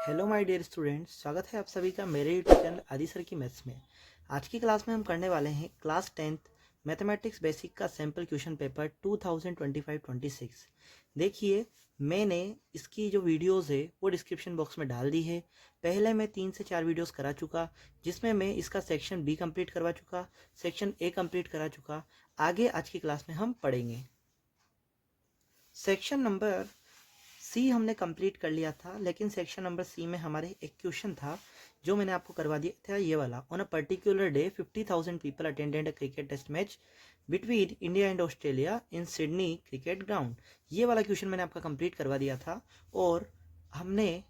Hello my dear students, स्वागत है आप सभी का मेरे यूट्यूब चैनल आदि सर की मैथ्स में। आज की क्लास में हम करने वाले हैं क्लास 10th मैथमेटिक्स बेसिक का सैम्पल क्वेश्चन पेपर 2025-26। देखिए, मैंने इसकी जो वीडियोस है वो डिस्क्रिप्शन बॉक्स में डाल दी है। पहले मैं 3 से 4 वीडियोस करा चुका, जिसमें मैं इसका सेक्शन बी कंप्लीट करवा चुका, सेक्शन ए कंप्लीट करा चुका। आगे आज की क्लास में हम पढ़ेंगे। सेक्शन नंबर सी हमने कंप्लीट कर लिया था, लेकिन सेक्शन नंबर सी में हमारे एक क्वेश्चन था जो मैंने आपको करवा दिया था, ये वाला। On a particular day 50,000 people attended a cricket test match between India and Australia in Sydney Cricket Ground. ये वाला क्वेश्चन मैंने आपका कंप्लीट करवा दिया था और हमने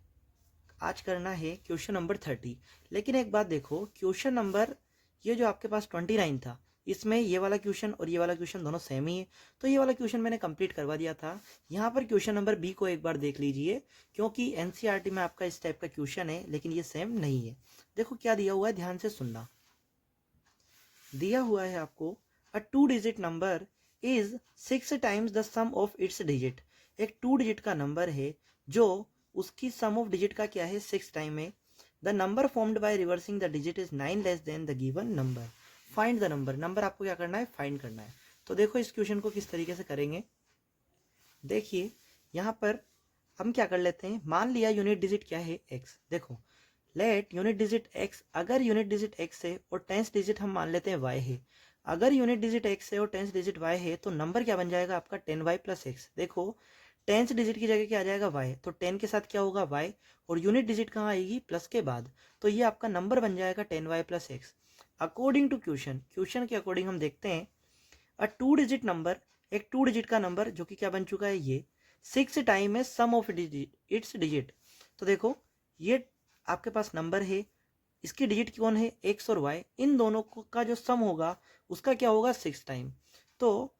आज करना है क्वेश्चन नंबर 30। लेकिन एक बात देखो, क्वेश्चन नंबर ये जो आपके पास 29 था, इसमें ये वाला क्वेश्चन और ये वाला क्वेश्चन दोनों सेम ही है, तो ये वाला क्वेश्चन मैंने कंप्लीट करवा दिया था। यहाँ पर क्वेश्चन नंबर बी को एक बार देख लीजिए, क्योंकि एनसीईआरटी में आपका इस टाइप का क्वेश्चन है, लेकिन ये सेम नहीं है। देखो क्या दिया हुआ है, ध्यान से सुनना। दिया हुआ है आपको, a 2 digit number is 6 times the sum of its digit. एक 2 डिजिट का नंबर है जो उसकी सम ऑफ डिजिट का क्या है, 6 टाइम है। The number formed by reversing the digit is 9 less than the given number. Find the number. Number आपको क्या करना है, फाइंड करना है। तो देखो इस क्वेश्चन को किस तरीके से करेंगे। देखिए यहाँ पर हम क्या कर लेते हैं, मान लिया यूनिट डिजिट क्या है, x। देखो, लेट यूनिट डिजिट x, अगर यूनिट डिजिट x है और टेंस डिजिट हम मान लेते हैं y है। अगर यूनिट डिजिट x है और टेंस डिजिट y है तो नंबर क्या बन जाएगा आपका, 10y प्लस x। देखो, टेंस डिजिट की जगह क्या आ जाएगा, y, तो 10 के साथ क्या होगा, y, और यूनिट डिजिट कहाँ आएगी, प्लस के बाद, तो ये आपका नंबर बन जाएगा 10y plus x। According to question के अकॉर्डिंग हम देखते हैं, अ 2 डिजिट नंबर, एक 2 डिजिट का नंबर जो कि क्या बन चुका है, ये 6 टाइम है सम ऑफ इट्स डिजिट। तो देखो, ये आपके पास नंबर है, इसकी डिजिट कौन है, एक्स और वाई, इन दोनों का जो सम होगा उसका क्या होगा, 6 टाइम। तो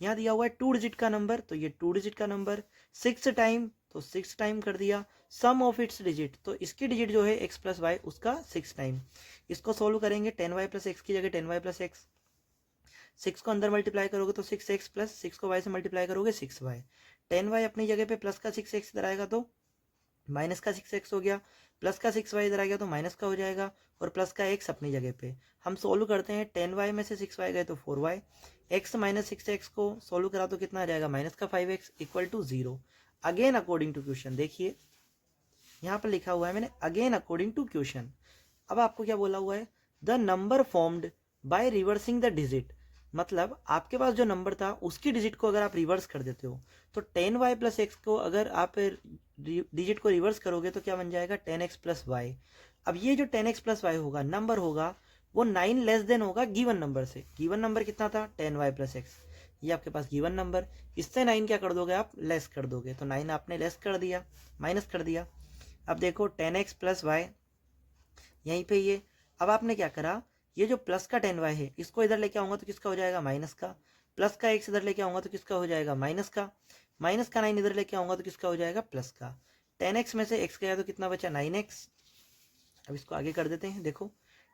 यहाँ दिया हुआ है 2 डिजिट का नंबर, तो ये 2 डिजिट का नंबर 6 टाइम, तो 6 टाइम कर दिया। सम ऑफ इट्स डिजिट, तो इसकी डिजिट जो है एक्स प्लस वाई, उसका 6 टाइम। इसको सोल्व करेंगे, 10y प्लस एक्स की जगह 10y प्लस एक्स, 6 को अंदर मल्टीप्लाई करोगे तो 6x प्लस 6 को y से मल्टीप्लाई करोगे 6y। 10y अपनी जगह पे, प्लस का 6x इधर आएगा तो माइनस का 6x हो गया, प्लस का 6y इधर आ गया तो माइनस का हो जाएगा, और प्लस का x अपनी जगह पे। हम सोल्व करते हैं, 10y में से 6y गए तो 4y, x माइनस 6x को सोल्व करा तो कितना आ जाएगा, माइनस का 5x equal to 0। Again according to question, देखिए यहाँ पर लिखा हुआ है मैंने, अगेन अकॉर्डिंग टू क्वेश्चन। अब आपको क्या बोला हुआ है, the number formed by reversing the digit. मतलब आपके पास जो नंबर था उसकी डिजिट को अगर आप रिवर्स कर देते हो, तो 10y प्लस एक्स को अगर आप डिजिट को रिवर्स करोगे तो क्या बन जाएगा, 10x प्लस वाई। अब ये जो 10x प्लस वाई होगा, नंबर होगा वो 9 लेस देन होगा गिवन नंबर से। गिवन नंबर कितना था, 10y प्लस एक्स, ये आपके पास गिवन नंबर। इससे 9 क्या कर दोगे आप, लेस कर दोगे, तो 9 आपने लेस कर दिया, माइनस कर दिया। अब देखो 10x प्लस वाई यहीं पे ये, अब आपने क्या करा, ये जो प्लस का 10y है इसको इधर लेके आऊंगा तो किसका हो जाएगा, माइनस का। प्लस का x इधर लेके आऊंगा तो किसका हो जाएगा, माइनस का। माइनस का 9 इधर लेके आऊंगा तो किसका हो जाएगा, प्लस का। 10x में से x गया तो कितना बचा, 9x। अब इसको आगे कर देते हैं, देखो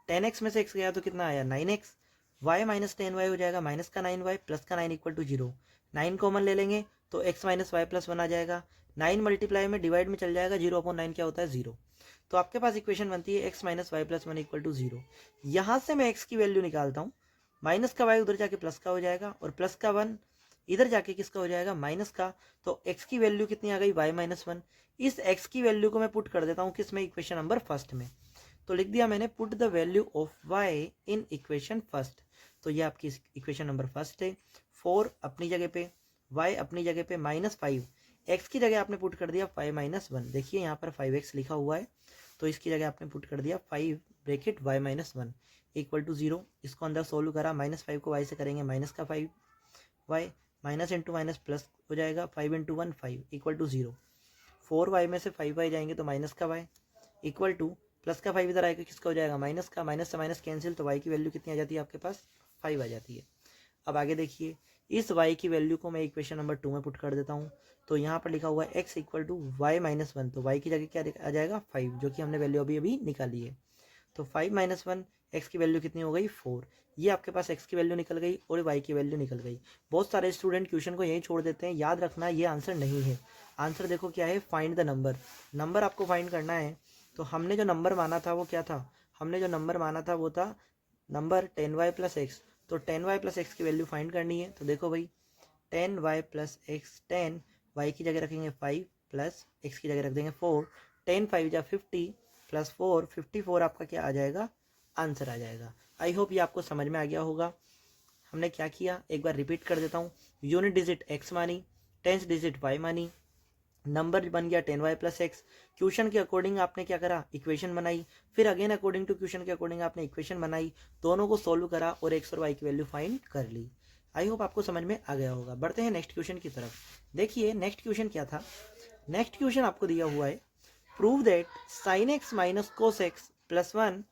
10x में से x गया तो कितना आया, 9x। y माइनस 10y हो जाएगा माइनस का 9y, प्लस का 9 इक्वल टू 0। 9 कॉमन ले लेंगे तो x माइनस वाई प्लस 1 आ जाएगा। 9 मल्टीप्लाई में डिवाइड में चल जाएगा, 0 अपॉन 9 क्या होता है, 0। तो आपके पास इक्वेशन बनती है x minus y plus 1 equal to 0। यहाँ से मैं x की वैल्यू निकालता हूँ, माइनस का y उधर जाके प्लस का हो जाएगा, और प्लस का 1 इधर जाके किसका हो जाएगा, माइनस का। तो x की वैल्यू कितनी आ गई, y माइनस 1। इस x की वैल्यू को मैं पुट कर देता हूँ किसमें, इक्वेशन नंबर फर्स्ट में। तो लिख दिया मैंने, put the value of y in equation first. तो ये आपकी इक्वेशन नंबर फर्स्ट है। 4 अपनी जगह पे, y अपनी जगह पे, माइनस 5, x की जगह आपने पुट कर दिया 5 माइनस 1। देखिए यहाँ पर 5x लिखा हुआ है, तो इसकी जगह आपने पुट कर दिया 5 bracket y minus 1 equal to 0। इसको अंदर सोल्व करा, माइनस 5 को y से करेंगे माइनस का 5y, minus into minus plus हो जाएगा, 5 इंटू 1 5 इक्वल टू 0। 4y में से 5y जाएंगे तो माइनस का y इक्वल टू, प्लस का 5 इधर आएगा किसका हो जाएगा, माइनस का। माइनस से माइनस कैंसिल, तो y की वैल्यू कितनी आ जाती है आपके पास, 5 आ जाती है। अब आगे देखिए, इस y की वैल्यू को मैं इक्वेशन नंबर 2 में पुट कर देता हूँ। तो यहाँ पर लिखा हुआ है x equal to y minus 1, तो y की जगह क्या आ जाएगा, 5, जो कि हमने वैल्यू अभी अभी निकाली है। तो 5 माइनस 1, x की वैल्यू कितनी हो गई, 4। ये आपके पास x की वैल्यू निकल गई और y की वैल्यू निकल गई। बहुत सारे स्टूडेंट क्वेश्चन को यहीं छोड़ देते हैं, याद रखना ये आंसर नहीं है। आंसर देखो क्या है, फाइंड द नंबर। नंबर आपको फाइंड करना है। तो हमने जो नंबर माना था वो क्या था, हमने जो नंबर माना था वो था नंबर 10y प्लस एक्स। तो 10y प्लस एक्स की वैल्यू फाइंड करनी है। तो देखो भाई 10y प्लस एक्स, 10 y की जगह रखेंगे 5 प्लस x की जगह रख देंगे 4, 10 5 जा 50 प्लस 4 54 आपका क्या आ जाएगा, आंसर आ जाएगा। आई होप ये आपको समझ में आ गया होगा। हमने क्या किया एक बार रिपीट कर देता हूँ। यूनिट डिजिट x मानी, टेंथ डिजिट y मानी, नंबर बन गया 10y प्लस एक्स। क्वेश्चन के अकॉर्डिंग आपने क्या करा, इक्वेशन बनाई, फिर अगेन अकॉर्डिंग टू क्वेश्चन के अकॉर्डिंग आपने इक्वेशन बनाई, दोनों को सोल्व करा और x और y की वैल्यू फाइंड कर ली। आई होप आपको समझ में आ गया होगा। बढ़ते हैं नेक्स्ट क्वेश्चन की तरफ। देखिए नेक्स्ट क्वेश्चन क्या था। नेक्स्ट क्वेश्चन आपको दिया हुआ है, prove that sine x minus cos x plus 1,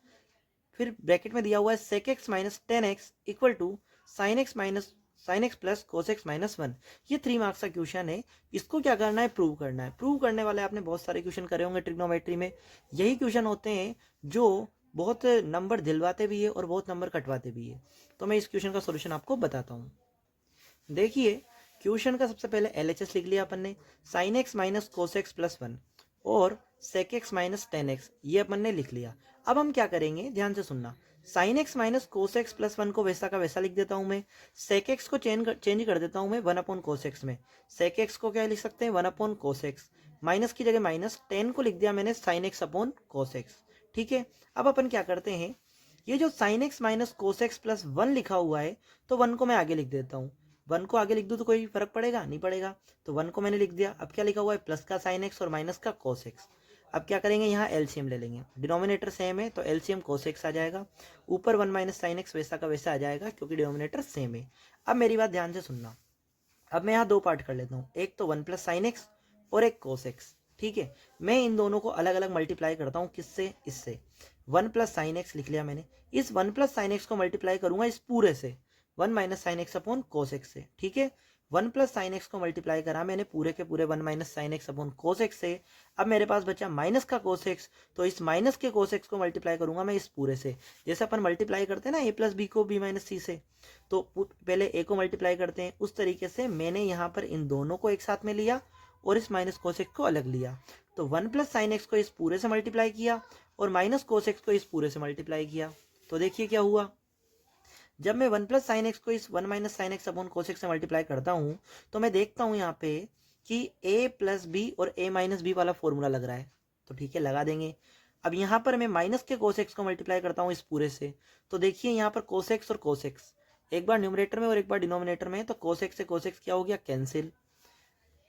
फिर ब्रैकेट में दिया हुआ है sec x minus 10x equal to sine x plus cos x minus 1। ये 3 मार्क्स का क्वेश्चन है। इसको क्या करना है, प्रूव करना है। प्रूव करने वाले आपने बहुत सारे क्वेश्चन करे होंगे ट्रिग्नोमेट्री में। यही क्वेश्चन होते हैं जो बहुत नंबर दिलवाते भी है और बहुत नंबर कटवाते भी है। तो मैं इस क्वेश्चन का सोल्यूशन आपको बताता हूँ। देखिए क्वेश्चन का सबसे पहले LHS लिख लिया अपन ने, sign x minus cos x plus 1 और सेक एक्स माइनस 10x, ये अपन ने लिख लिया। अब हम क्या करेंगे, ध्यान से सुनना। Sign x minus cos x plus 1 को वैसा का वैसा लिख देता हूं मैं। सेक एक्स को चेंज कर देता हूं मैं 1 अपॉन कोस एक्स में। सेक एक्स को क्या लिख सकते हैं, 1 अपॉन कोस एक्स। माइनस की जगह माइनस, 10 को लिख दिया मैंने sine x upon cos x. ठीक है, अब अपन क्या करते हैं, ये जो sign x minus cos x plus 1 लिखा हुआ है, तो 1 को मैं आगे लिख देता हूँ। 1 को आगे लिख दूँ तो कोई फर्क पड़ेगा, नहीं पड़ेगा। तो 1 को मैंने लिख दिया। अब क्या लिखा हुआ है, प्लस का साइन एक्स और माइनस का कोस एक्स। अब क्या करेंगे, यहाँ एलसीएम ले लेंगे। डिनोमिनेटर सेम है तो एलसीएम कोस एक्स आ जाएगा। ऊपर 1 माइनस साइन एक्स वैसा का वैसा आ जाएगा क्योंकि डिनोमिनेटर सेम है। अब मेरी बात ध्यान से सुनना। अब मैं यहाँ 2 पार्ट कर लेता हूँ, एक तो 1 प्लस साइन एक्स और एक कोस एक्स। ठीक है, मैं इन दोनों को अलग अलग मल्टीप्लाई करता हूँ। किससे, इससे। 1 प्लस साइन एक्स लिख लिया मैंने। इस 1 प्लस साइन एक्स को मल्टीप्लाई करूंगा इस पूरे से, 1 minus sine x upon cos x से। ठीक है, 1 प्लस साइन एक्स को मल्टीप्लाई करा मैंने पूरे के पूरे 1 minus sine x upon cos x से। अब मेरे पास बचा माइनस का कोस एक्स, तो इस माइनस के कोस एक्स को मल्टीप्लाई करूंगा मैं इस पूरे से। जैसे अपन मल्टीप्लाई करते हैं ना ए प्लस बी को बी माइनस सी से, तो पहले ए को मल्टीप्लाई करते हैं, उस तरीके से मैंने यहाँ पर इन दोनों को एक साथ में लिया और इस माइनस कोस एक्स को अलग लिया। तो 1 प्लस साइन एक्स को इस पूरे से मल्टीप्लाई किया और माइनस कोस एक्स को इस पूरे से मल्टीप्लाई किया। तो देखिए क्या हुआ, जब मैं 1 प्लस साइन एक्स को इस 1 minus sine x upon cos x से मल्टीप्लाई करता हूँ तो मैं देखता हूँ यहाँ पे कि a प्लस बी और a माइनस बी वाला फॉर्मूला लग रहा है। तो ठीक है, लगा देंगे। अब यहाँ पर मैं माइनस के कोस एक्स को मल्टीप्लाई करता हूँ इस पूरे से। तो देखिए यहाँ पर कोस एक्स और कोस एक्स एक बार न्यूमरेटर में और एक बार डिनोमिनेटर में, तो कोस एक्स से कोस एक्स क्या हो गया, कैंसिल।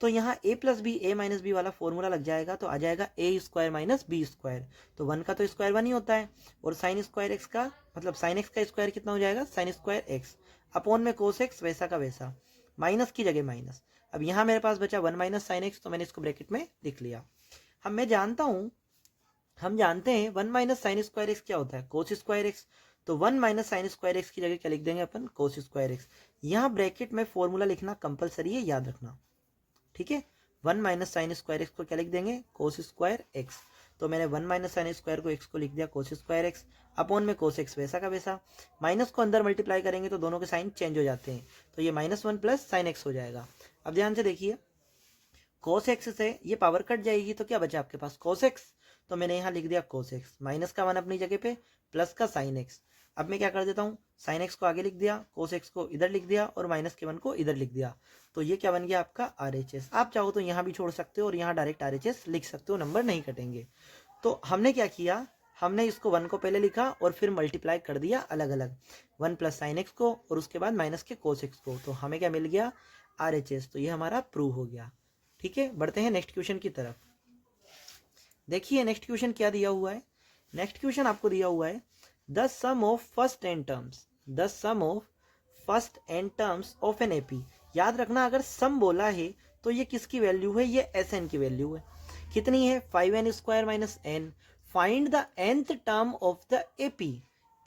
तो यहाँ a plus b a minus b वाला फॉर्मूला लग जाएगा, तो आ जाएगा a square minus b square. तो 1 का तो स्क्वायर 1 ही होता है, और साइन स्क्वायर एक्स का मतलब साइन एक्स का स्क्वायर कितना हो जाएगा, साइन स्क्वायर एक्स अपॉन में कोस एक्स वैसा का वैसा, माइनस की जगह माइनस। अब यहाँ मेरे पास बचा 1 माइनस साइन एक्स, तो मैंने इसको ब्रैकेट में लिख लिया। मैं जानता हूँ, हम जानते हैं 1 माइनस साइन स्क्वायर एक्स क्या होता है, कोस स्क्वायर एक्स। तो 1 माइनस साइन स्क्वायर एक्स की जगह क्या लिख देंगे अपन, कोस स्क्वायर एक्स। यहाँ ब्रैकेट में फॉर्मूला लिखना कंपलसरी है, याद रखना। ठीक है, 1 माइनस साइन स्क्वायर एक्स को क्या लिख देंगे, कोस स्क्वायर एक्स। तो मैंने 1 माइनस साइन स्क्वायर को एक्स को लिख दिया कोस स्क्वायर एक्स अपॉन में कोस एक्स वैसा का वैसा। माइनस को अंदर मल्टीप्लाई करेंगे तो दोनों के साइन चेंज हो जाते हैं, तो ये -1 प्लस साइन एक्स हो जाएगा। अब ध्यान से देखिए, कोस एक्स से ये पावर कट जाएगी तो क्या बचा आपके पास, कोस एक्स। तो मैंने यहाँ लिख दिया कोस एक्स, माइनस का 1 अपनी जगह पे, प्लस का साइन एक्स। अब मैं क्या कर देता हूँ, साइन एक्स को आगे लिख दिया, कोस एक्स को इधर लिख दिया और माइनस के 1 को इधर लिख दिया। तो ये क्या बन गया आपका RHS। आप चाहो तो यहाँ भी छोड़ सकते हो और यहाँ डायरेक्ट RHS लिख सकते हो, नंबर नहीं कटेंगे। तो हमने क्या किया, हमने इसको 1 को पहले लिखा और फिर मल्टीप्लाई कर दिया अलग अलग, 1 प्लस साइन एक्स को और उसके बाद माइनस के कोस एक्स को। तो हमें क्या मिल गया, RHS। तो ये हमारा प्रूव हो गया। ठीक है, बढ़ते हैं नेक्स्ट क्वेश्चन की तरफ। देखिए नेक्स्ट क्वेश्चन क्या दिया हुआ है। नेक्स्ट क्वेश्चन आपको दिया हुआ है, the sum of first n terms, the sum of first n terms of an AP. याद रखना, अगर सम बोला है तो ये किसकी वैल्यू है, ये SN की वैल्यू है। कितनी है, 5n square minus n। Find the nth term of the AP.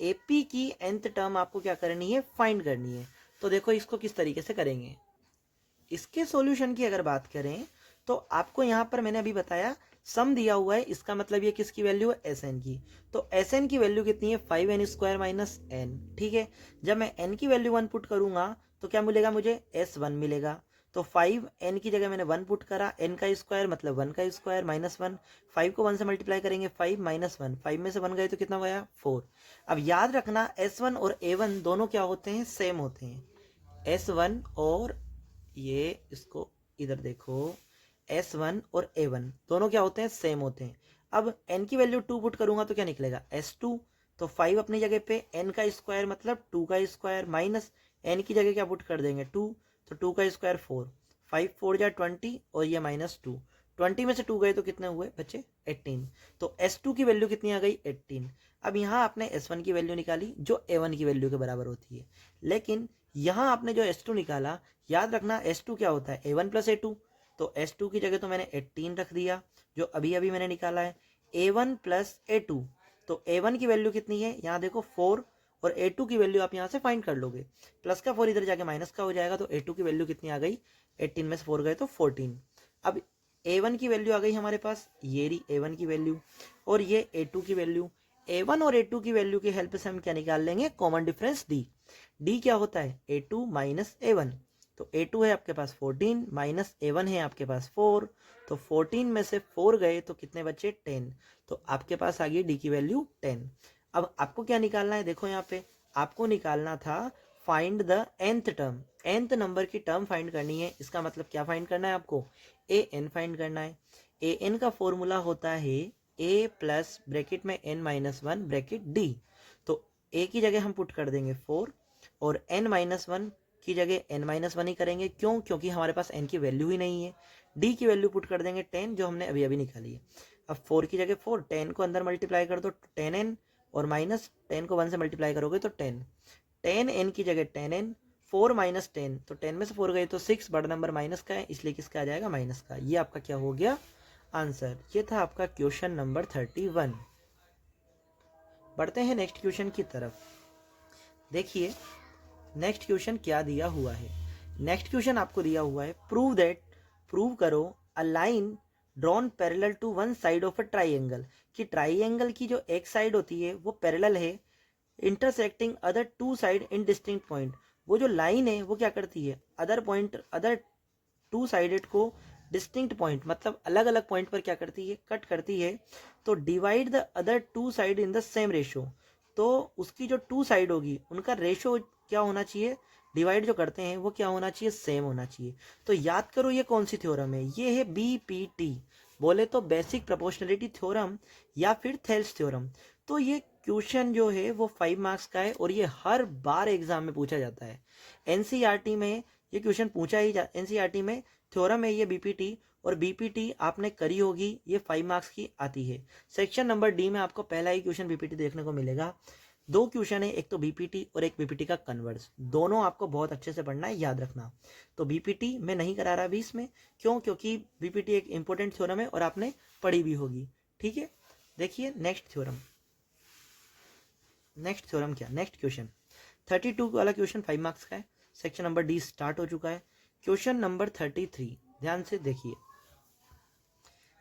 AP की nth टर्म आपको क्या करनी है, फाइंड करनी है। तो देखो इसको किस तरीके से करेंगे। इसके सॉल्यूशन की अगर बात करें तो आपको यहाँ पर मैंने अभी बताया सम दिया हुआ है, इसका मतलब ये किसकी वैल्यू है, SN की। तो SN की वैल्यू कितनी है, 5n स्क्वायर माइनस n। ठीक है, जब मैं n की वैल्यू 1 पुट करूंगा तो क्या मिलेगा मुझे, S1 मिलेगा। तो 5 n की जगह मैंने 1 पुट करा, n का स्क्वायर मतलब 1 का स्क्वायर माइनस 1, 5 को 1 से मल्टीप्लाई करेंगे 5 माइनस 1, 5 में से 1 गए तो कितना गया 4। अब याद रखना S1 और A1 दोनों क्या होते हैं, सेम होते हैं। S1 और ये इसको इधर देखो, S1 और A1 दोनों क्या होते हैं, सेम होते हैं। अब n की वैल्यू 2 पुट करूंगा तो क्या निकलेगा S2, तो 5 अपनी जगह पे, n का स्क्वायर मतलब 2 का स्क्वायर माइनस n की जगह क्या पुट कर देंगे 2, तो 2 का स्क्वायर 4, 5 4 जा 20 और ये माइनस 2, 20 में से 2 गए तो कितने हुए बच्चे 18, तो S2 की वैल्यू कितनी आ गई 18। अब यहाँ आपने S1 की वैल्यू निकाली जो A1 की वैल्यू के बराबर होती है, लेकिन यहाँ आपने जो S2 निकाला, याद रखना S2 क्या होता है A1 प्लस A2, तो S2 की जगह तो मैंने 18 रख दिया जो अभी अभी मैंने निकाला है, A1 प्लस A2, तो A1 की वैल्यू कितनी है यहाँ देखो 4, और A2 की वैल्यू आप यहाँ से फाइंड कर लोगे, प्लस का 4 इधर जाके माइनस का हो जाएगा, तो A2 की वैल्यू कितनी आ गई 18 में से 4 गए तो 14। अब A1 की वैल्यू आ गई हमारे पास, ये रही A1 की वैल्यू और ये A2 की वैल्यू। A1 और A2 की वैल्यू की हेल्प से हम क्या निकाल लेंगे, कॉमन डिफरेंस D। D क्या होता है A2 माइनस A1, तो A2 है आपके पास 14 माइनस A1 है आपके पास 4, तो 14 में से 4 गए तो कितने बचे 10, तो आपके पास आ गई D की वैल्यू 10। अब आपको क्या निकालना है, देखो यहाँ पे आपको निकालना था find the nth term, nth number की टर्म फाइंड करनी है। इसका मतलब क्या फाइंड करना है आपको, an फाइंड करना है। an का फॉर्मूला होता है a प्लस ब्रैकेट में n माइनस 1 ब्रैकेट d, तो a की जगह हम पुट कर देंगे 4 और n माइनस 1 की जगह n माइनस 1 ही करेंगे, क्यों, क्योंकि हमारे पास n की वैल्यू ही नहीं है। d की वैल्यू पुट कर देंगे 10 जो हमने अभी अभी निकाली है। अब 4 की जगह 4, 10 को अंदर मल्टीप्लाई कर दो 10n और माइनस 10 को 1 से मल्टीप्लाई करोगे तो 10, 10n की जगह 10n, 4 माइनस 10, तो 10 में से 4 गए तो 6, बड़ा नंबर माइनस का है इसलिए किसका आ जाएगा माइनस का। ये आपका क्या हो गया आंसर। ये था आपका क्वेश्चन नंबर 31। बढ़ते हैं नेक्स्ट क्वेश्चन की तरफ। देखिए नेक्स्ट क्वेश्चन क्या दिया हुआ है। नेक्स्ट क्वेश्चन आपको दिया हुआ है प्रूव दैट, प्रूव करो a line drawn parallel to one side of a triangle, कि ट्राइंगल की जो एक साइड होती है वो पैरेलल है intersecting other two side in distinct point. वो जो लाइन है वो क्या करती है अदर टू साइडेड को डिस्टिंक्ट पॉइंट मतलब अलग अलग पॉइंट पर क्या करती है, कट करती है। तो divide the other two side in the same ratio, तो उसकी जो टू साइड होगी उनका रेशो क्या होना चाहिए, डिवाइड जो करते हैं वो क्या होना चाहिए, सेम होना चाहिए। तो याद करो ये कौन सी थ्योरम है, ये है BPT, बोले तो बेसिक प्रोपोर्शनलिटी थ्योरम या फिर थेल्स थ्योरम। तो ये क्वेश्चन जो है वो 5 मार्क्स का है और ये हर बार एग्जाम में पूछा जाता है। एनसीईआरटी में ये क्वेश्चन पूछा ही एनसीईआरटी में थ्योरम है ये बीपीटी, और बीपीटी आपने करी होगी, ये 5 मार्क्स की आती है। सेक्शन नंबर डी में आपको पहला ही क्वेश्चन बीपीटी देखने को मिलेगा। दो क्वेश्चन है, एक तो बीपीटी और एक बीपीटी का कन्वर्स, दोनों आपको बहुत अच्छे से पढ़ना है, याद रखना। तो बीपीटी मैं नहीं करा रहा 20 में, क्यों, क्योंकि बीपीटी एक इंपॉर्टेंट थ्योरम है और आपने पढ़ी भी होगी। ठीक है, देखिए नेक्स्ट थ्योरम, नेक्स्ट थ्योरम क्या, नेक्स्ट क्वेश्चन 32 वाला क्वेश्चन 5 मार्क्स का है। सेक्शन नंबर डी स्टार्ट हो चुका है। क्वेश्चन नंबर 33 ध्यान से देखिए,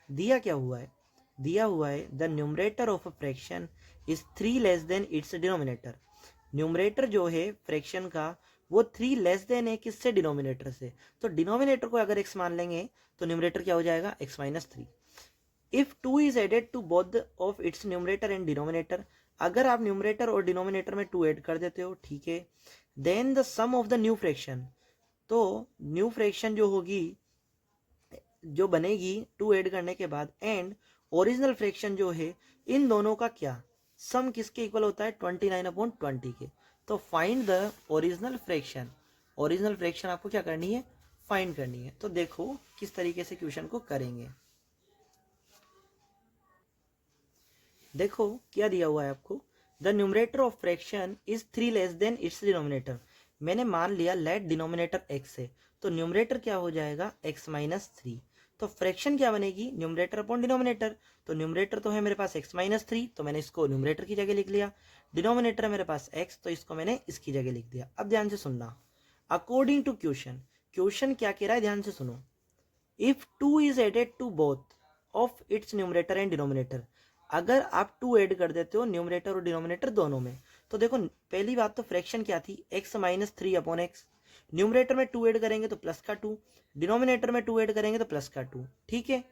दिया क्या हुआ है, दिया हुआ है the numerator of a fraction is 3 less than it's denominator. Numerator जो है फ्रैक्शन का वो 3 लेस देन है किससे, डिनोमिनेटर से। तो डिनोमिनेटर को अगर x मान लेंगे तो न्यूमरेटर क्या हो जाएगा x minus 3। If 2 is added to both of its numerator and denominator, अगर आप न्यूमरेटर और डिनोमिनेटर में 2 ऐड कर देते हो, ठीक है, then the sum of the new fraction, तो न्यू फ्रैक्शन जो होगी जो बनेगी 2 ऐड करने के बाद, एंड ओरिजिनल फ्रैक्शन जो है, इन दोनों का क्या सम किसके इक्वल होता है 29/20 के। तो find the original fraction, original fraction आपको क्या करनी है, फाइंड करनी है। तो देखो किस तरीके से क्वेश्चन को करेंगे। देखो क्या दिया हुआ है आपको, the numerator of fraction is 3 less than it's denominator. मैंने मान लिया लेट डिनोमिनेटर x है, तो न्यूमरेटर क्या हो जाएगा x माइनस 3। तो फ्रैक्शन क्या बनेगी, न्यूमरेटर अपॉन डिनोमिनेटर। तो न्यूमरेटर तो है मेरे पास x माइनस 3, तो मैंने इसको न्यूमरेटर की जगह लिख लिया। डिनोमिनेटर है मेरे पास x, तो इसको मैंने इसकी जगह लिख दिया। अब ध्यान से सुनना, अकॉर्डिंग टू क्वेश्चन, क्वेश्चन क्या कह रहा है ध्यान से सुनो। If 2 is added to both of its numerator and denominator, अगर आप 2 ऐड कर देते हो न्यूमरेटर और डिनोमिनेटर दोनों में, तो देखो पहली बात तो फ्रैक्शन क्या थी, x minus 3 upon x, numerator में 2 ऐड करेंगे तो प्लस का 2, डिनोमिनेटर में 2 ऐड करेंगे तो प्लस का 2। ठीक है,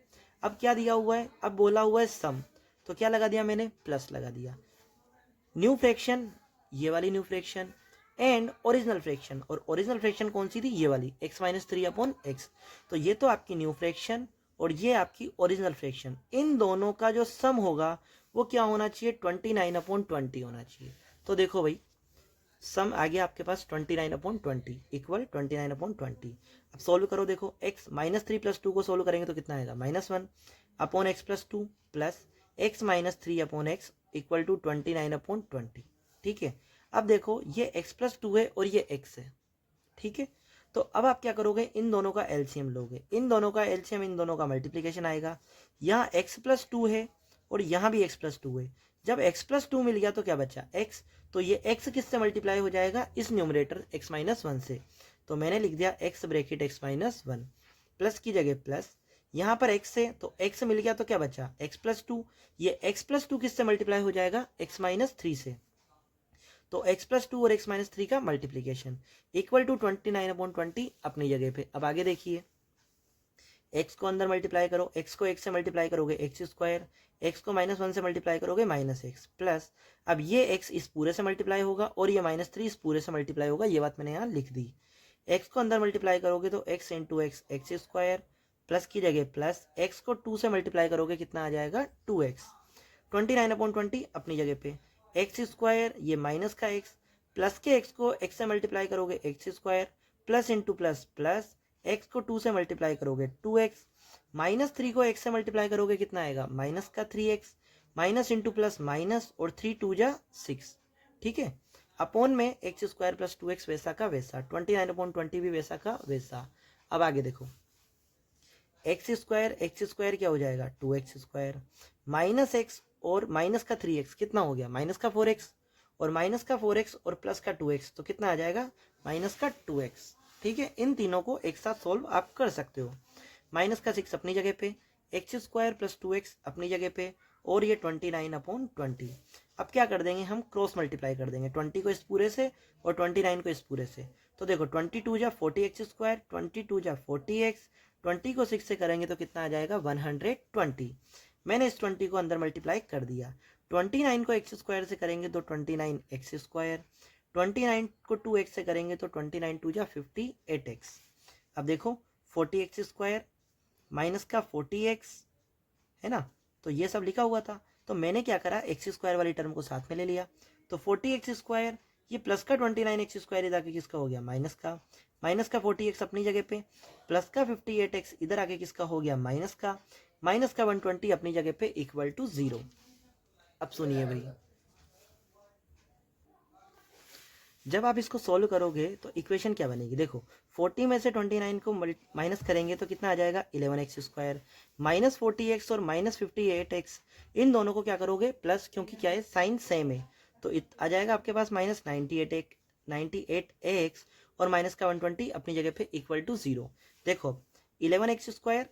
अब क्या दिया हुआ है, अब बोला हुआ है सम, तो क्या लगा दिया मैंने, प्लस लगा दिया। न्यू फ्रैक्शन, ये वाली new fraction, and original fraction, और ओरिजिनल फ्रैक्शन कौन सी थी, ये वाली x माइनस 3 अपॉन एक्स। तो ये तो आपकी न्यू फ्रैक्शन और ये आपकी ओरिजिनल फ्रैक्शन, इन दोनों का जो सम होगा वो क्या होना चाहिए, 29/20 होना चाहिए। तो देखो भाई, सम आ गया आपके पास 29/20 इक्वल 29/20। अब सोल्व करो, देखो x माइनस 3 प्लस 2 को सोल्व करेंगे तो कितना आएगा, -1 upon x plus 2 plus x minus 3 upon x equal to 29/20। ठीक है, अब देखो ये x प्लस 2 है और ये x है। ठीक है, तो अब आप क्या करोगे, इन दोनों का एलसीएम लोगे, इन दोनों का एलसीएम, इन दोनों का मल्टीप्लीकेशन आएगा। यहाँ x प्लस 2 है और यहाँ भी x प्लस 2 है। जब x प्लस 2 मिल गया तो क्या बचा, x, तो ये x किससे मल्टीप्लाई हो जाएगा, इस न्यूमरेटर x माइनस 1 से। तो मैंने लिख दिया x bracket x minus 1, plus की जगह प्लस, यहाँ पर x है तो x मिल गया तो क्या बचा, x प्लस 2, ये x प्लस 2 किससे मल्टीप्लाई हो जाएगा, x माइनस 3 से। तो x प्लस 2 और x माइनस 3 का मल्टीप्लीकेशन इक्वल टू 29/20 अपनी जगह पे। अब आगे देखिए, x को अंदर मल्टीप्लाई करो, x को x से मल्टीप्लाई करोगे एक्स स्क्वायर, x को -1 से मल्टीप्लाई करोगे -x प्लस, अब ये x इस पूरे से मल्टीप्लाई होगा और ये -3 इस पूरे से मल्टीप्लाई होगा, ये बात मैंने यहाँ लिख दी। x को अंदर मल्टीप्लाई करोगे तो x into x x square, plus की जगह प्लस, x को 2 से मल्टीप्लाई करोगे कितना आ जाएगा 2x, 29/20 अपनी जगह पे, एक्स स्क्वायर ये माइनस का x, प्लस के x को x से मल्टीप्लाई करोगे x square, plus into plus plus, x को 2 से मल्टीप्लाई करोगे 2x, -3 को x से मल्टीप्लाई करोगे कितना आएगा, माइनस का 3x, minus into plus minus, और 3 2 जा 6। ठीक है, अपॉन में एक्स स्क्वायर प्लस 2x वैसा का वैसा, 29/20 भी वैसा का वैसा। अब आगे देखो, एक्स स्क्वायर क्या हो जाएगा 2x स्क्वायर, माइनस एक्स और माइनस का 3x कितना हो गया, माइनस का 4x, और माइनस का 4x और प्लस का 2x तो कितना आ जाएगा, माइनस का 2x। ठीक है, इन तीनों को एक साथ सोल्व आप कर सकते हो। माइनस का 6 अपनी जगह पे, एक्स स्क्वायर प्लस 2x अपनी जगह पे, और ये 29/20। अब क्या कर देंगे हम, क्रॉस मल्टीप्लाई कर देंगे 20 को इस पूरे से और 29 को इस पूरे से। तो देखो 22 जा 40x स्क्वायर, 22 जा 40x, 20 को 6 से करेंगे तो कितना आ जाएगा 120। मैंने इस 20 को अंदर मल्टीप्लाई कर दिया। 29 को एक्स स्क्वायर से करेंगे तो 29x स्क्वायर, 29 को 2x से करेंगे तो 29 2 जा 58x। अब देखो 40x स्क्वायर माइनस का 40x है ना, तो ये सब लिखा हुआ था, तो मैंने क्या करा, एक्स स्क्वायर वाली टर्म को साथ में ले लिया। तो 40x स्क्वायर, ये प्लस का 29x स्क्वायर इधर आके किसका हो गया, माइनस का 40x अपनी जगह पे, प्लस का 58x इधर आके किसका हो गया, माइनस का 120 अपनी जगह पे इक्वल टू 0। अब सुनिए भाई, जब आप इसको सोल्व करोगे तो इक्वेशन क्या बनेगी, देखो 40 में से 29 को माइनस करेंगे तो कितना आ जाएगा 11x स्क्वायर, माइनस 40x और -58x, इन दोनों को क्या करोगे प्लस, क्योंकि क्या है साइन सेम है, तो आ जाएगा आपके पास -98x और माइनस का 120 अपनी जगह पे इक्वल टू 0। देखो 11x स्क्वायर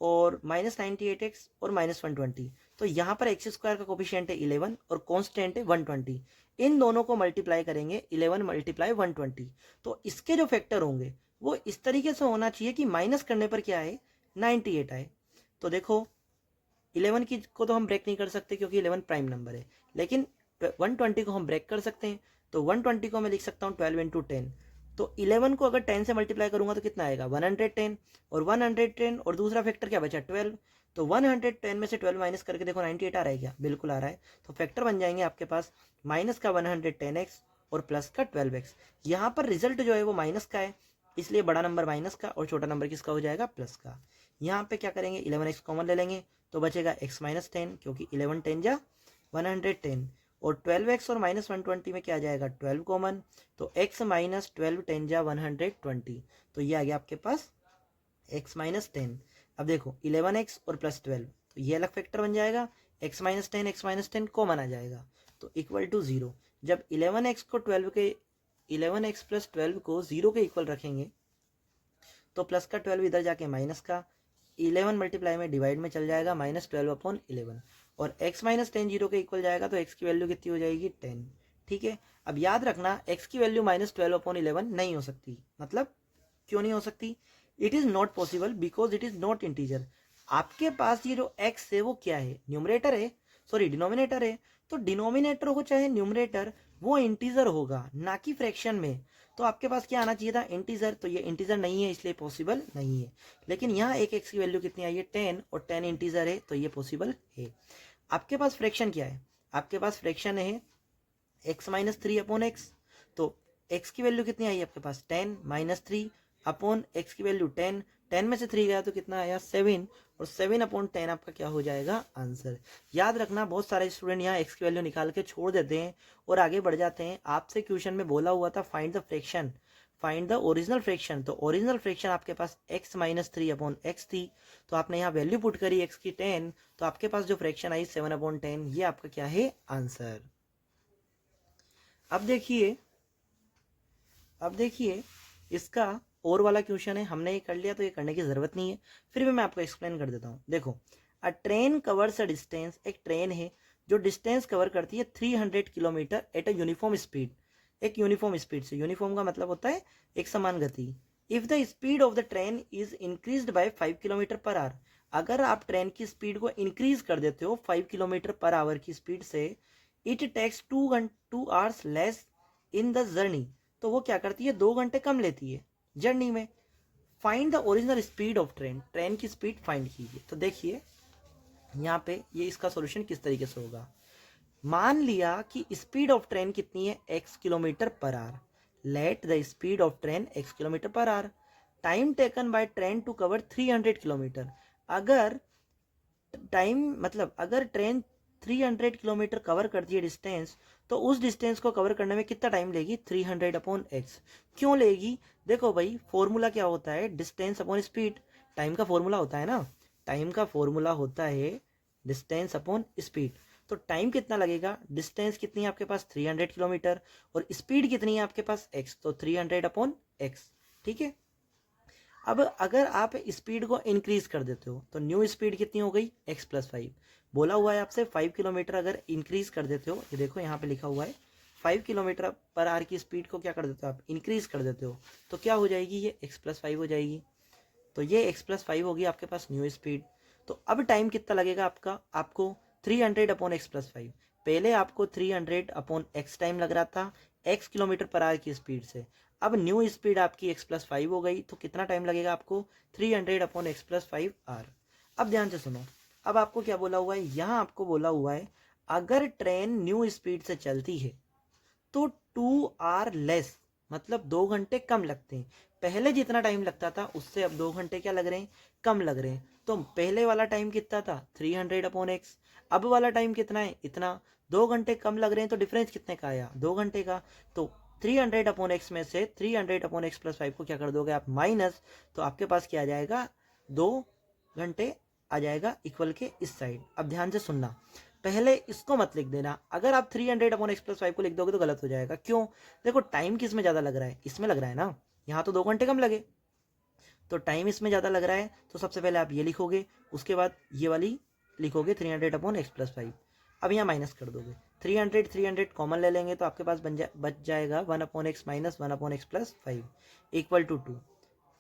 और -98x और -120, तो यहाँ पर एक्स स्क्वायर का कोफिशिएंट है 11 और कांस्टेंट है 120, इन दोनों को मल्टीप्लाई करेंगे 11 मल्टीप्लाई 120, तो इसके जो फैक्टर होंगे वो इस तरीके से होना चाहिए कि माइनस करने पर क्या आए 98 आए। तो देखो 11 की को तो हम ब्रेक नहीं कर सकते क्योंकि 11 प्राइम नंबर है, लेकिन 120 को हम ब्रेक कर सकते हैं। तो 120 को मैं लिख सकता हूँ 12 × 10, तो 11 को अगर 10 से मल्टीप्लाई करूंगा तो कितना आएगा 110, और 110 और दूसरा फैक्टर क्या बचा 12, तो 110 में से 12 माइनस करके देखो 98 आ रहा है क्या, बिल्कुल आ रहा है। तो फैक्टर बन जाएंगे आपके पास माइनस का 110x और प्लस का 12x। यहाँ पर रिजल्ट जो है वो माइनस का है, इसलिए बड़ा नंबर माइनस का और छोटा नंबर किसका हो जाएगा प्लस का। यहाँ पे क्या करेंगे 11x कॉमन ले लेंगे तो बचेगा x माइनस 10, क्योंकि 11 10 जा 110, और 12x और -120 में क्या आ जाएगा 12 कॉमन, तो x माइनस 12 10 जा 120, तो ये आ गया आपके पास x माइनस 10। अब देखो 11x और प्लस 12, तो ये अलग फैक्टर बन जाएगा, x माइनस 10 कॉमन आ जाएगा तो इक्वल टू 0। जब 11x को 12 के 11x प्लस 12 को 0 के इक्वल रखेंगे तो प्लस का 12 इधर जाके माइनस का 11 मल्टीप्लाई में डिवाइड में चल जाएगा -12/11, और x माइनस 10 0 के इक्वल जाएगा तो x की वैल्यू कितनी हो जाएगी 10, ठीक है। अब याद रखना x की वैल्यू -12/11 नहीं हो सकती। मतलब क्यों नहीं हो सकती? It is not possible because it is not integer. आपके पास ये जो x है वो क्या है? न्यूमरेटर है, सॉरी डिनोमिनेटर है। तो डिनोमिनेटर हो चाहे न्यूमरेटर, वो इंटीजर होगा ना कि फ्रैक्शन में। तो आपके पास क्या आना चाहिए था? इंटीजर। तो ये इंटीजर नहीं है इसलिए पॉसिबल नहीं है। लेकिन यहाँ एक x की वैल्यू कितनी आई है? 10, और 10 इंटीजर है तो ये पॉसिबल है। आपके पास फ्रैक्शन क्या है? आपके पास फ्रैक्शन है x-3/x। तो x की वैल्यू कितनी आई आपके पास? 10 -3/x की वैल्यू 10, 10 में से 3 गया तो कितना आया? 7, और 7/10 आपका क्या हो जाएगा? आंसर। याद रखना बहुत सारे स्टूडेंट यहाँ x की वैल्यू निकाल के छोड़ देते हैं और आगे बढ़ जाते हैं। आपसे क्वेश्चन में बोला हुआ था find the fraction, find the original fraction. तो ओरिजिनल फ्रैक्शन आपके पास x-3/x थी, तो आपने यहाँ वैल्यू पुट करी x की 10, तो आपके पास जो फ्रैक्शन आई 7/10, ये आपका क्या है? आंसर। अब देखिए इसका और वाला क्वेश्चन है। हमने ये कर लिया तो ये करने की जरूरत नहीं है, फिर भी मैं आपको एक्सप्लेन कर देता हूँ। देखो, अ ट्रेन कवर्स अ डिस्टेंस, एक ट्रेन है जो डिस्टेंस कवर करती है 300 kilometre at a uniform speed. एक यूनिफॉर्म स्पीड से, यूनिफॉर्म का मतलब होता है एक समान गति। If the speed of the train is increased by 5 kilometre per our, अगर आप ट्रेन की स्पीड को इंक्रीज कर देते हो 5 किलोमीटर पर आवर की स्पीड से, it takes 2 hours less in the journey, तो वो क्या करती है? 2 घंटे कम लेती है जर्नी में। Find the original speed of train, train की स्पीड फाइंड कीजिए। तो देखिए यहाँ पे ये इसका सॉल्यूशन किस तरीके से होगा। मान लिया कि स्पीड ऑफ ट्रेन कितनी है? x kilometre per hour. Let the speed of train x kilometre per hour. Time taken by train to cover 300 kilometre. अगर टाइम मतलब अगर ट्रेन 300 किलोमीटर कवर करती है डिस्टेंस, तो उस डिस्टेंस को कवर करने में कितना टाइम लेगी? 300/x। क्यों लेगी? देखो भाई, फॉर्मूला क्या होता है? Distance upon speed. टाइम का फॉर्मूला होता है ना, टाइम का फॉर्मूला होता है डिस्टेंस अपॉन स्पीड। तो टाइम कितना लगेगा? डिस्टेंस कितनी है आपके पास? 300 किलोमीटर, और स्पीड कितनी है आपके पास? x, तो 300/x। ठीक है। अब अगर आप स्पीड को इंक्रीज कर देते हो तो न्यू स्पीड कितनी हो गई? x+5। बोला हुआ है आपसे 5 किलोमीटर अगर इंक्रीज कर देते हो, ये देखो यहाँ पे लिखा हुआ है 5 किलोमीटर पर आवर की स्पीड को क्या कर देते हो आप? इंक्रीज कर देते हो, तो क्या हो जाएगी? ये x+5 हो जाएगी। तो ये x+5 होगी आपके पास न्यू स्पीड। तो अब टाइम कितना लगेगा आपका? आपको 300/x+5। पहले आपको 300/x टाइम लग रहा था x किलोमीटर पर आवर की स्पीड से। अब न्यू स्पीड आपकी x+5 हो गई, तो कितना टाइम लगेगा आपको? 300/x+5 our. अब ध्यान से सुनो, अब आपको क्या बोला हुआ है? यहाँ आपको बोला हुआ है अगर ट्रेन न्यू स्पीड से चलती है तो 2 आवर लेस, मतलब 2 घंटे कम लगते हैं। पहले जितना टाइम लगता था उससे अब 2 घंटे क्या लग रहे हैं? कम लग रहे हैं। तो पहले वाला टाइम कितना था? 300/x। अब वाला टाइम कितना है? इतना। 2 घंटे कम लग रहे हैं तो डिफरेंस कितने का आया? 2 घंटे का। तो 300/x में से 300/x+5 को क्या कर दोगे आप? माइनस। तो आपके पास क्या आ जाएगा? 2 घंटे आ जाएगा इक्वल के इस साइड। अब ध्यान से सुनना, पहले इसको मत लिख देना। अगर आप 300/x+5 को लिख दोगे तो गलत हो जाएगा। क्यों? देखो टाइम किस में ज़्यादा लग रहा है? इसमें लग रहा है ना, यहाँ तो 2 घंटे कम लगे, तो टाइम इसमें ज़्यादा लग रहा है। तो सबसे पहले आप ये लिखोगे, उसके बाद ये वाली लिखोगे 300/x+5। अब यहाँ माइनस कर दोगे, 300 कॉमन ले लेंगे तो आपके पास बच जाएगा 1/x minus 1/x+5 equal to 2।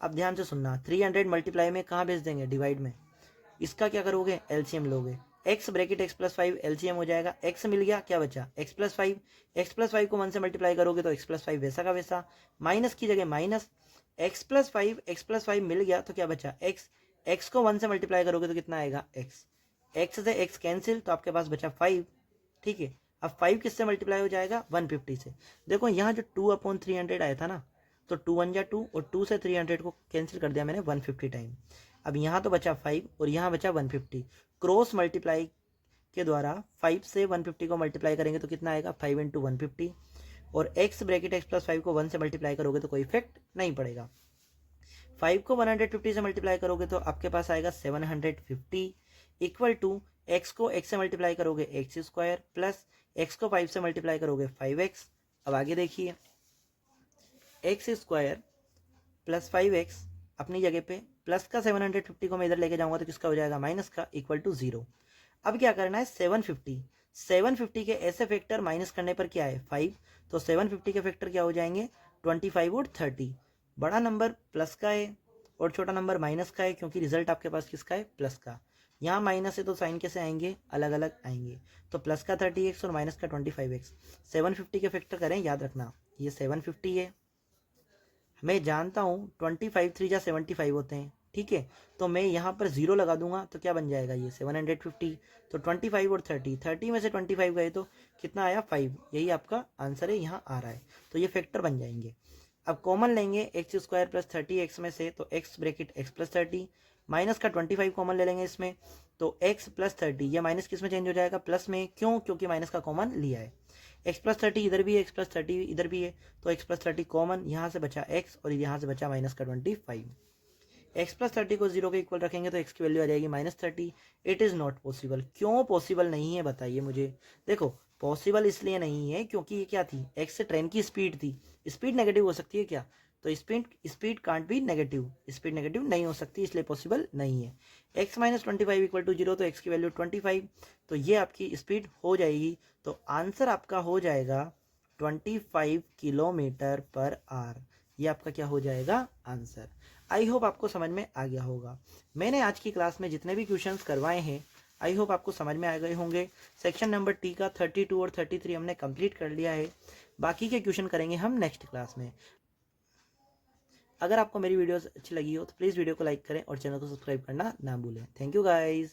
अब ध्यान से सुनना, 300 मल्टीप्लाई में कहाँ भेज देंगे? डिवाइड में। इसका क्या करोगे? एलसीएम लोगे। x ब्रैकेट x+5 एलसीएम हो जाएगा। x मिल गया, क्या बचा? x+5। x+5 को 1 से मल्टीप्लाई करोगे तो x+5 वैसा का वैसा, माइनस की जगह माइनस। x+5 मिल गया तो क्या बचा? x। x को 1 से मल्टीप्लाई करोगे तो कितना आएगा? x। x से x कैंसिल, तो आपके पास बचा 5। ठीक है। अब 5 किससे मल्टीप्लाई हो जाएगा? 150 से। देखो यहाँ जो 2/300 आया था ना, तो 2 1 जा 2, और 2 से 300 को कैंसिल कर दिया मैंने 150 टाइम। अब यहाँ तो बचा 5 और यहाँ बचा 150। क्रॉस मल्टीप्लाई के द्वारा 5 से 150 को मल्टीप्लाई करेंगे तो कितना आएगा? 5 × 150। और x ब्रैकेट x+5 को 1 से मल्टीप्लाई करोगे तो कोई इफेक्ट नहीं पड़ेगा। 5 को 150 से मल्टीप्लाई करोगे तो आपके पास आएगा 750 इक्वल टू x को x से मल्टीप्लाई करोगे x² प्लस x को 5 से मल्टीप्लाई करोगे 5x। अब आगे देखिए, x² प्लस 5x अपनी जगह पे, प्लस का 750 को मैं इधर लेके जाऊंगा तो किसका हो जाएगा? माइनस का, इक्वल टू 0। अब क्या करना है? 750 750 के ऐसे फैक्टर माइनस करने पर क्या है 5, तो 750 के फैक्टर क्या हो जाएंगे 25 और 30। बड़ा नंबर प्लस का है और छोटा नंबर माइनस का है, क्योंकि रिजल्ट आपके पास किसका है प्लस का। यहाँ माइनस है तो साइन कैसे आएंगे, अलग अलग आएंगे। तो प्लस का 30x और माइनस का 25x। 750 के फैक्टर करें, याद रखना ये 750 है, मैं जानता हूँ 25 3 जा 75 होते हैं, ठीक है। तो मैं यहाँ पर जीरो लगा दूंगा तो क्या बन जाएगा ये 750। तो 25 और 30 में से 25 गए तो कितना आया 5, यही आपका आंसर है, यहाँ आ रहा है। तो ये फैक्टर बन जाएंगे। अब कॉमन लेंगे एक्स स्क्वायर प्लस 30x में से, तो x bracket x plus 30 minus का 25 कॉमन ले लेंगे इसमें, तो एक्स प्लस 30 ये माइनस किस में चेंज हो जाएगा प्लस में, क्यों, क्योंकि माइनस का कॉमन लिया है। एक्स प्लस 30 इधर भी है, एक्स प्लस 30 इधर भी है, तो एक्स प्लस 30 कॉमन, यहाँ से बचा एक्स और यहाँ से बचा माइनस का 25। एक्स प्लस 30 को जीरो के इक्वल रखेंगे तो एक्स की वैल्यू आ जाएगी -30। It is not possible. क्यों पॉसिबल नहीं है बताइए मुझे। देखो पॉसिबल इसलिए नहीं है क्योंकि ये क्या थी, एक्स से ट्रेन की स्पीड थी, स्पीड नेगेटिव हो सकती है क्या, तो speed can't be negative, speed negative नहीं हो सकती, इसलिए पॉसिबल नहीं है। एक्स माइनस 25 इक्वल टू 0, तो एक्स की वैल्यू 25, तो ये आपकी स्पीड हो जाएगी। तो आंसर आपका हो जाएगा 25 किलोमीटर पर आवर। ये आपका क्या हो जाएगा आंसर। आई होप आपको समझ में आ गया होगा। मैंने आज की क्लास में जितने भी क्वेश्चंस करवाए हैं आई होप आपको समझ में आ गए होंगे। सेक्शन नंबर टी का 32 और 33 हमने कंप्लीट कर लिया है। बाकी के क्वेश्चन करेंगे हम नेक्स्ट क्लास में। अगर आपको मेरी वीडियोस अच्छी लगी हो तो प्लीज़ वीडियो को लाइक करें और चैनल को सब्सक्राइब करना ना भूलें। Thank you guys.